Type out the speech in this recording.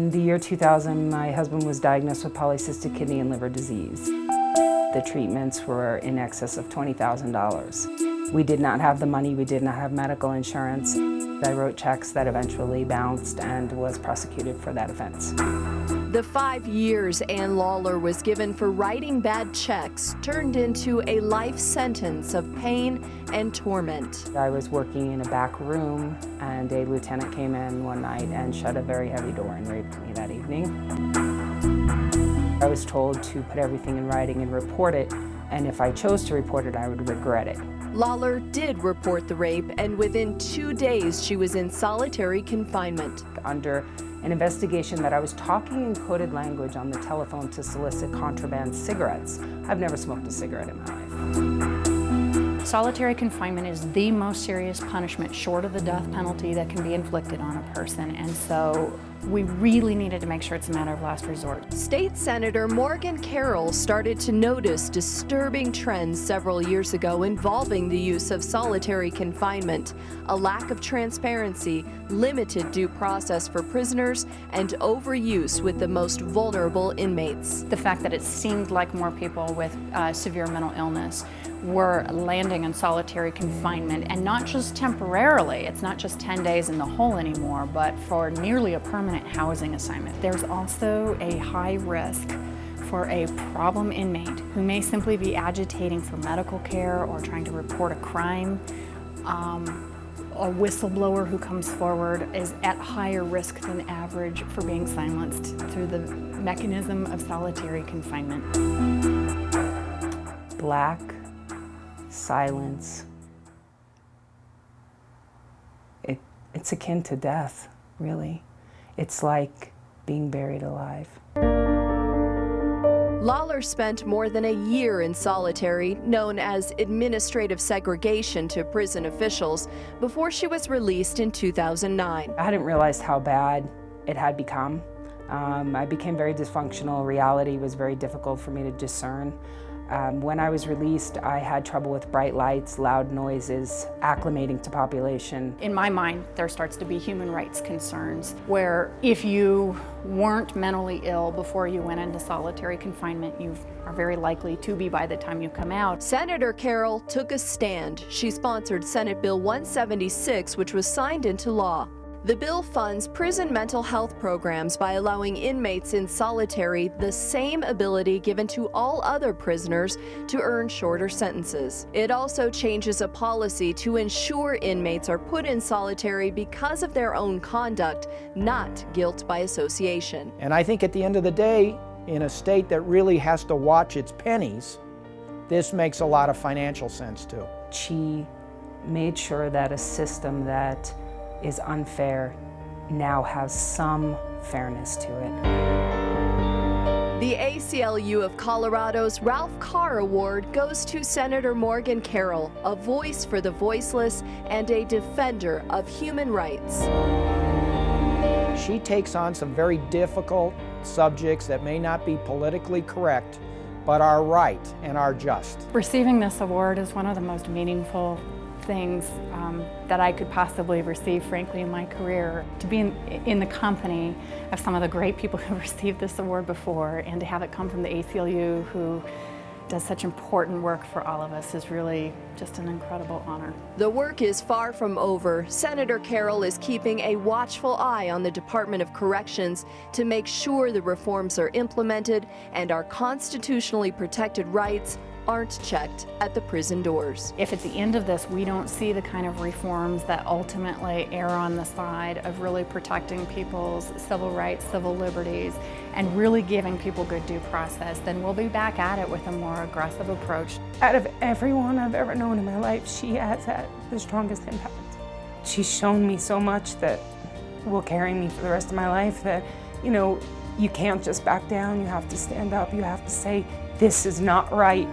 In the year 2000, my husband was diagnosed with polycystic kidney and liver disease. The treatments were in excess of $20,000. We did not have the money, we did not have medical insurance. I wrote checks that eventually bounced and was prosecuted for that offense. The 5 years Ann Lawler was given for writing bad checks turned into a life sentence of pain and torment. I was working in a back room and a lieutenant came in one night and shut a very heavy door and raped me that evening. I was told to put everything in writing and report it, and if I chose to report it, I would regret it. Lawler did report the rape, and within 2 days she was in solitary confinement. Under an investigation that I was talking in coded language on the telephone to solicit contraband cigarettes. I've never smoked a cigarette in my life. Solitary confinement is the most serious punishment short of the death penalty that can be inflicted on a person, and so we really needed to make sure it's a matter of last resort. State Senator Morgan Carroll started to notice disturbing trends several years ago involving the use of solitary confinement, a lack of transparency, limited due process for prisoners, and overuse with the most vulnerable inmates. The fact that it seemed like more people with severe mental illness were landing in solitary confinement, and not just temporarily. It's not just 10 days in the hole anymore, but for nearly a permanent housing assignment. There's also a high risk for a problem inmate who may simply be agitating for medical care or trying to report a crime. A whistleblower who comes forward is at higher risk than average for being silenced through the mechanism of solitary confinement. Black silence. It's akin to death, really. It's like being buried alive. Lawler spent more than a year in solitary, known as administrative segregation to prison officials, before she was released in 2009. I hadn't realized how bad it had become. I became very dysfunctional. Reality was very difficult for me to discern. When I was released, I had trouble with bright lights, loud noises, acclimating to population. In my mind, there starts to be human rights concerns where if you weren't mentally ill before you went into solitary confinement, you are very likely to be by the time you come out. Senator Carroll took a stand. She sponsored Senate Bill 176, which was signed into law. The bill funds prison mental health programs by allowing inmates in solitary the same ability given to all other prisoners to earn shorter sentences. It also changes a policy to ensure inmates are put in solitary because of their own conduct, not guilt by association. And I think at the end of the day, in a state that really has to watch its pennies, this makes a lot of financial sense too. She made sure that a system that is unfair now has some fairness to it. The ACLU of Colorado's Ralph Carr Award goes to Senator Morgan Carroll, a voice for the voiceless and a defender of human rights. She takes on some very difficult subjects that may not be politically correct, but are right and are just. Receiving this award is one of the most meaningful things that I could possibly receive, frankly, in my career. To be in the company of some of the great people who received this award before, and to have it come from the ACLU, who does such important work for all of us, is really just an incredible honor. The work is far from over. Senator Carroll is keeping a watchful eye on the Department of Corrections to make sure the reforms are implemented and our constitutionally protected rights aren't checked at the prison doors. If at the end of this we don't see the kind of reforms that ultimately err on the side of really protecting people's civil rights, civil liberties, and really giving people good due process, then we'll be back at it with a more aggressive approach. Out of everyone I've ever known in my life, she has had the strongest impact. She's shown me so much that will carry me for the rest of my life, that, you know, you can't just back down, you have to stand up, you have to say, this is not right.